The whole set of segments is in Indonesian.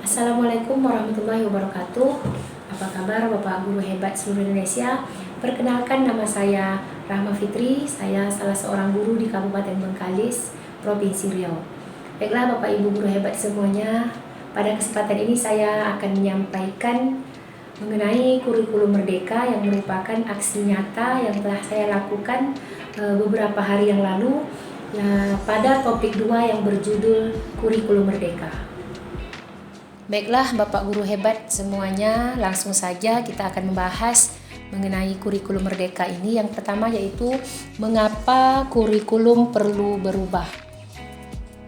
Assalamualaikum warahmatullahi wabarakatuh. Apa kabar Bapak Guru hebat seluruh Indonesia? Perkenalkan, nama saya Rahma Fitri. Saya salah seorang guru di Kabupaten Bengkalis, Provinsi Riau. Baiklah Bapak Ibu guru hebat semuanya, pada kesempatan ini saya akan menyampaikan mengenai kurikulum Merdeka yang merupakan aksi nyata yang telah saya lakukan beberapa hari yang lalu pada topik 2 yang berjudul Kurikulum Merdeka. Baiklah Bapak Guru hebat semuanya, langsung saja kita akan membahas mengenai kurikulum Merdeka ini. Yang pertama yaitu mengapa kurikulum perlu berubah.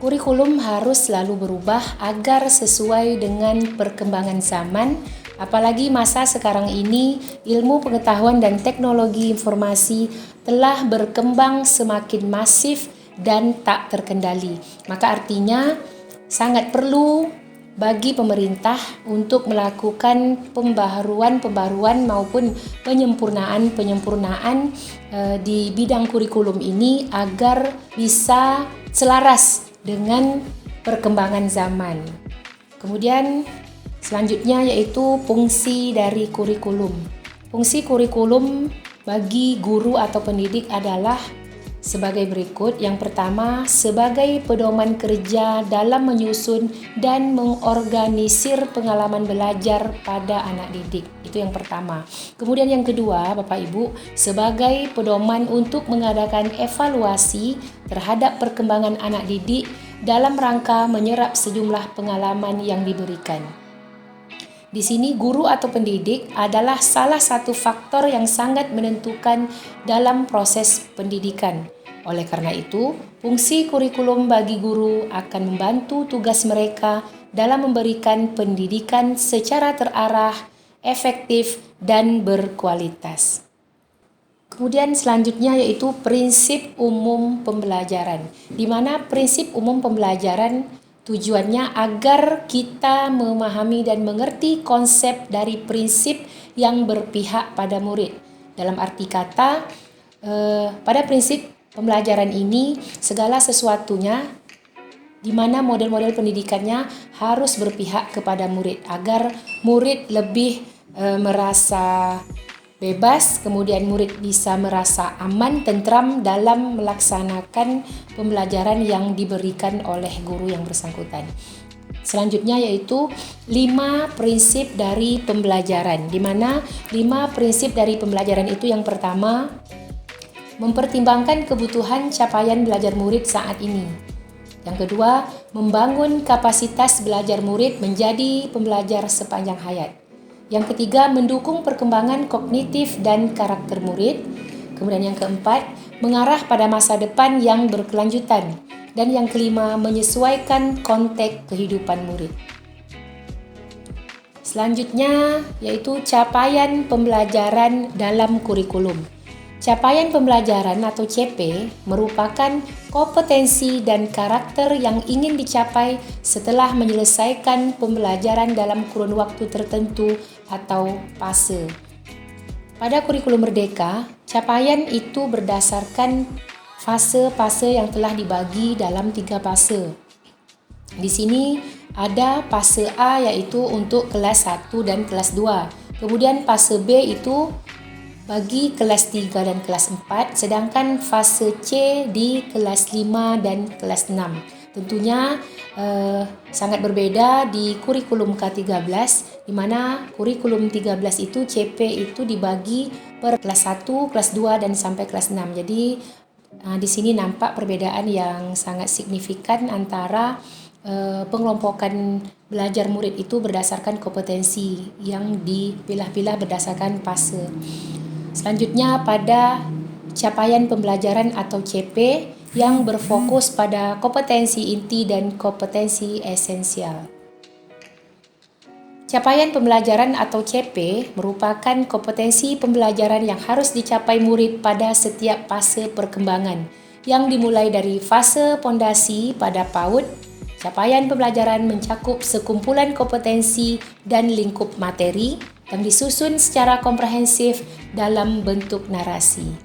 Kurikulum harus selalu berubah agar sesuai dengan perkembangan zaman, apalagi masa sekarang ini ilmu pengetahuan dan teknologi informasi telah berkembang semakin masif dan tak terkendali. Maka artinya sangat perlu bagi pemerintah untuk melakukan pembaharuan maupun penyempurnaan di bidang kurikulum ini agar bisa selaras dengan perkembangan zaman. Kemudian selanjutnya yaitu fungsi dari kurikulum. Fungsi kurikulum bagi guru atau pendidik adalah sebagai berikut. Yang pertama, sebagai pedoman kerja dalam menyusun dan mengorganisir pengalaman belajar pada anak didik. Itu yang pertama. Kemudian yang kedua, Bapak Ibu, sebagai pedoman untuk mengadakan evaluasi terhadap perkembangan anak didik dalam rangka menyerap sejumlah pengalaman yang diberikan. Di sini guru atau pendidik adalah salah satu faktor yang sangat menentukan dalam proses pendidikan. Oleh karena itu, fungsi kurikulum bagi guru akan membantu tugas mereka dalam memberikan pendidikan secara terarah, efektif, dan berkualitas. Kemudian selanjutnya yaitu prinsip umum pembelajaran, di mana prinsip umum pembelajaran tujuannya agar kita memahami dan mengerti konsep dari prinsip yang berpihak pada murid. Dalam arti kata, pada prinsip pembelajaran ini segala sesuatunya di mana model-model pendidikannya harus berpihak kepada murid agar murid lebih merasa bebas, kemudian murid bisa merasa aman, tentram dalam melaksanakan pembelajaran yang diberikan oleh guru yang bersangkutan. Selanjutnya yaitu 5 prinsip dari pembelajaran, di mana 5 prinsip dari pembelajaran itu yang pertama, mempertimbangkan kebutuhan capaian belajar murid saat ini. Yang kedua, membangun kapasitas belajar murid menjadi pembelajar sepanjang hayat. Yang ketiga, mendukung perkembangan kognitif dan karakter murid. Kemudian yang keempat, mengarah pada masa depan yang berkelanjutan. Dan yang kelima, menyesuaikan konteks kehidupan murid. Selanjutnya, yaitu capaian pembelajaran dalam kurikulum. Capaian pembelajaran atau CP merupakan kompetensi dan karakter yang ingin dicapai setelah menyelesaikan pembelajaran dalam kurun waktu tertentu atau fase. Pada kurikulum Merdeka, capaian itu berdasarkan fase-fase yang telah dibagi dalam 3 fase. Di sini ada fase A yaitu untuk kelas 1 dan kelas 2. Kemudian fase B itu bagi kelas 3 dan kelas 4, sedangkan fase C di kelas 5 dan kelas 6. Tentunya sangat berbeda di kurikulum K13, di mana kurikulum 13 itu CP itu dibagi per kelas 1, kelas 2 dan sampai kelas 6. Jadi di sini nampak perbedaan yang sangat signifikan antara pengelompokan belajar murid itu berdasarkan kompetensi yang dipilah-pilah berdasarkan fase. Selanjutnya pada capaian pembelajaran atau CP yang berfokus pada kompetensi inti dan kompetensi esensial. Capaian pembelajaran atau CP merupakan kompetensi pembelajaran yang harus dicapai murid pada setiap fase perkembangan yang dimulai dari fase pondasi pada PAUD. Capaian pembelajaran mencakup sekumpulan kompetensi dan lingkup materi yang disusun secara komprehensif dalam bentuk narasi.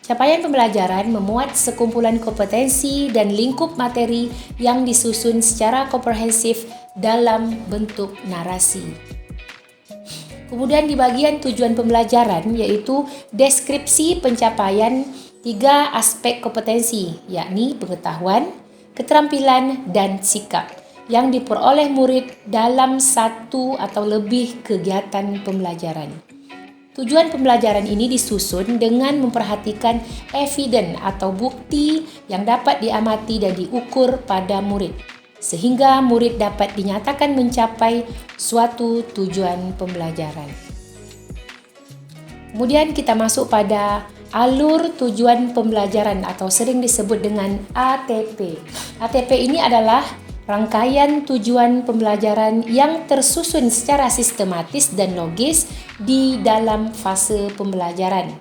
Capaian pembelajaran memuat sekumpulan kompetensi dan lingkup materi yang disusun secara komprehensif dalam bentuk narasi. Kemudian di bagian tujuan pembelajaran yaitu deskripsi pencapaian 3 aspek kompetensi, yakni pengetahuan, keterampilan, dan sikap yang diperoleh murid dalam satu atau lebih kegiatan pembelajaran. Tujuan pembelajaran ini disusun dengan memperhatikan eviden atau bukti yang dapat diamati dan diukur pada murid, sehingga murid dapat dinyatakan mencapai suatu tujuan pembelajaran. Kemudian kita masuk pada alur tujuan pembelajaran atau sering disebut dengan ATP. ATP ini adalah rangkaian tujuan pembelajaran yang tersusun secara sistematis dan logis di dalam fase pembelajaran.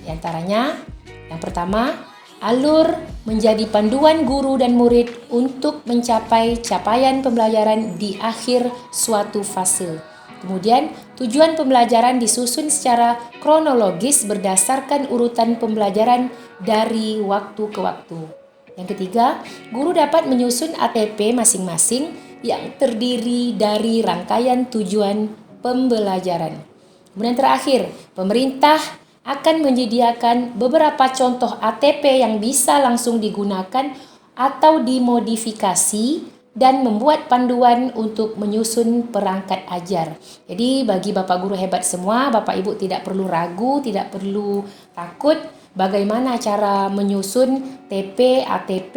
Di antaranya, yang pertama, alur menjadi panduan guru dan murid untuk mencapai capaian pembelajaran di akhir suatu fase. Kemudian, tujuan pembelajaran disusun secara kronologis berdasarkan urutan pembelajaran dari waktu ke waktu. Yang ketiga, guru dapat menyusun ATP masing-masing yang terdiri dari rangkaian tujuan pembelajaran. Kemudian terakhir, pemerintah akan menyediakan beberapa contoh ATP yang bisa langsung digunakan atau dimodifikasi dan membuat panduan untuk menyusun perangkat ajar. Jadi bagi Bapak Guru hebat semua, Bapak Ibu tidak perlu ragu, tidak perlu takut bagaimana cara menyusun TP, ATP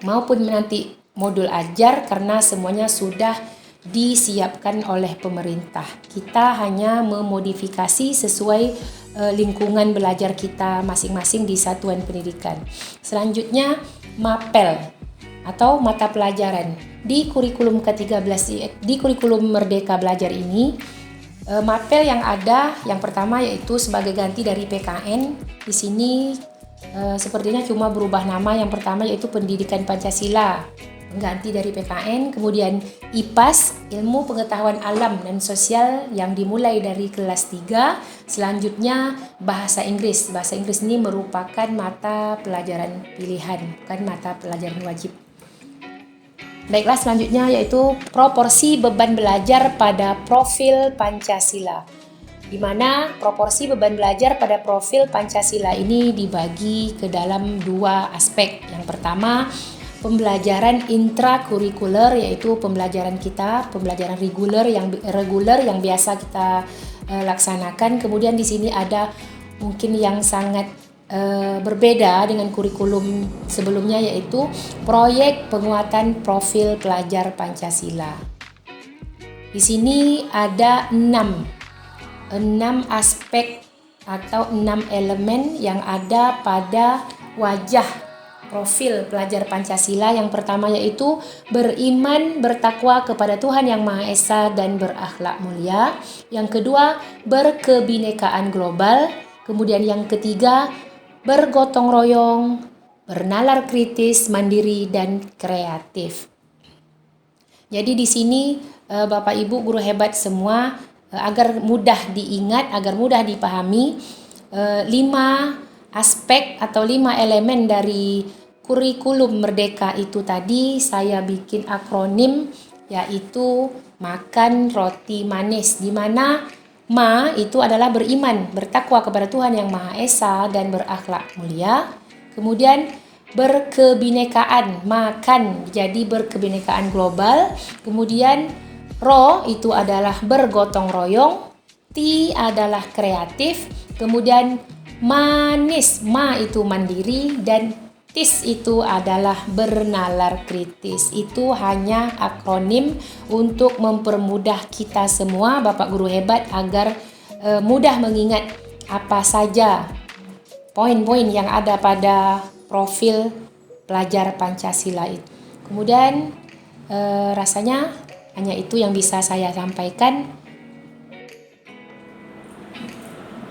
maupun nanti modul ajar karena semuanya sudah disiapkan oleh pemerintah. Kita hanya memodifikasi sesuai lingkungan belajar kita masing-masing di satuan pendidikan. Selanjutnya, MAPEL atau mata pelajaran di kurikulum ke-13 di kurikulum Merdeka Belajar ini. MAPEL yang ada yang pertama yaitu sebagai ganti dari PKN. Di sini sepertinya cuma berubah nama, yang pertama yaitu Pendidikan Pancasila, ganti dari PKN. Kemudian IPAS, Ilmu Pengetahuan Alam dan Sosial, yang dimulai dari kelas 3. Selanjutnya Bahasa Inggris. Bahasa Inggris ini merupakan mata pelajaran pilihan, bukan mata pelajaran wajib. Baiklah, selanjutnya yaitu proporsi beban belajar pada profil Pancasila, di mana proporsi beban belajar pada profil Pancasila ini dibagi ke dalam 2 aspek. Yang pertama, pembelajaran intrakurikuler, yaitu pembelajaran kita, pembelajaran reguler yang biasa kita laksanakan. Kemudian di sini ada mungkin yang sangat berbeda dengan kurikulum sebelumnya, yaitu proyek penguatan profil pelajar Pancasila. Di sini ada 6 aspek atau 6 elemen yang ada pada wajah profil pelajar Pancasila. Yang pertama yaitu beriman, bertakwa kepada Tuhan Yang Maha Esa dan berakhlak mulia. Yang kedua, berkebinekaan global. Kemudian yang ketiga, bergotong royong, bernalar kritis, mandiri, dan kreatif. Jadi di sini Bapak Ibu guru hebat semua, agar mudah diingat, agar mudah dipahami, 5 aspek atau 5 elemen dari kurikulum Merdeka itu tadi saya bikin akronim, yaitu makan roti manis, di mana Ma itu adalah beriman, bertakwa kepada Tuhan Yang Maha Esa dan berakhlak mulia. Kemudian berkebinekaan, makan jadi berkebinekaan global. Kemudian ro itu adalah bergotong royong, ti adalah kreatif. Kemudian manis, ma itu mandiri, dan tis itu adalah bernalar kritis. Itu hanya akronim untuk mempermudah kita semua Bapak Guru hebat agar mudah mengingat apa saja poin-poin yang ada pada profil pelajar Pancasila itu. Kemudian rasanya hanya itu yang bisa saya sampaikan.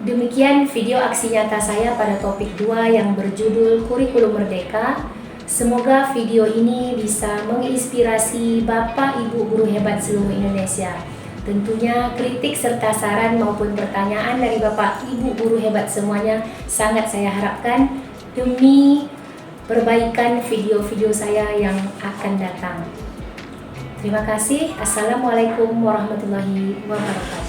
Demikian video aksi nyata saya pada topik 2 yang berjudul Kurikulum Merdeka. Semoga video ini bisa menginspirasi Bapak Ibu guru hebat seluruh Indonesia. Tentunya kritik serta saran maupun pertanyaan dari Bapak Ibu guru hebat semuanya sangat saya harapkan demi perbaikan video-video saya yang akan datang. Terima kasih. Assalamualaikum warahmatullahi wabarakatuh.